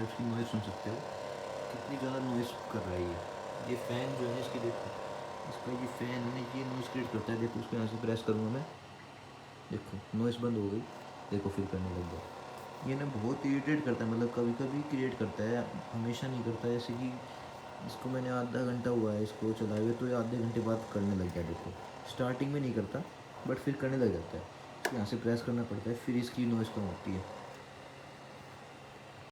इसकी नॉइज़ सुन सकते हो, कितनी ज़्यादा नॉइज़ कर रहा है ये फ़ैन जो है इसकी देखो, इसका ये फ़ैन है ना ये नॉइज़ क्रिएट करता है। देखो इसको यहाँ से प्रेस करूँगा मैं, देखो नॉइज़ बंद हो गई, देखो फिर करने लग गया। ये ना बहुत इरिटेट करता है, मतलब कभी-कभी क्रिएट करता है, हमेशा नहीं करता है। जैसे कि इसको मैंने आधा घंटा हुआ है इसको चलाए हुए, तो ये आधे घंटे बाद करने लग गया देखो। स्टार्टिंग में नहीं करता, बट फिर करने लग जाता है। इसको यहाँ से प्रेस करना पड़ता है, फिर इसकी नॉइज़ कम होती है।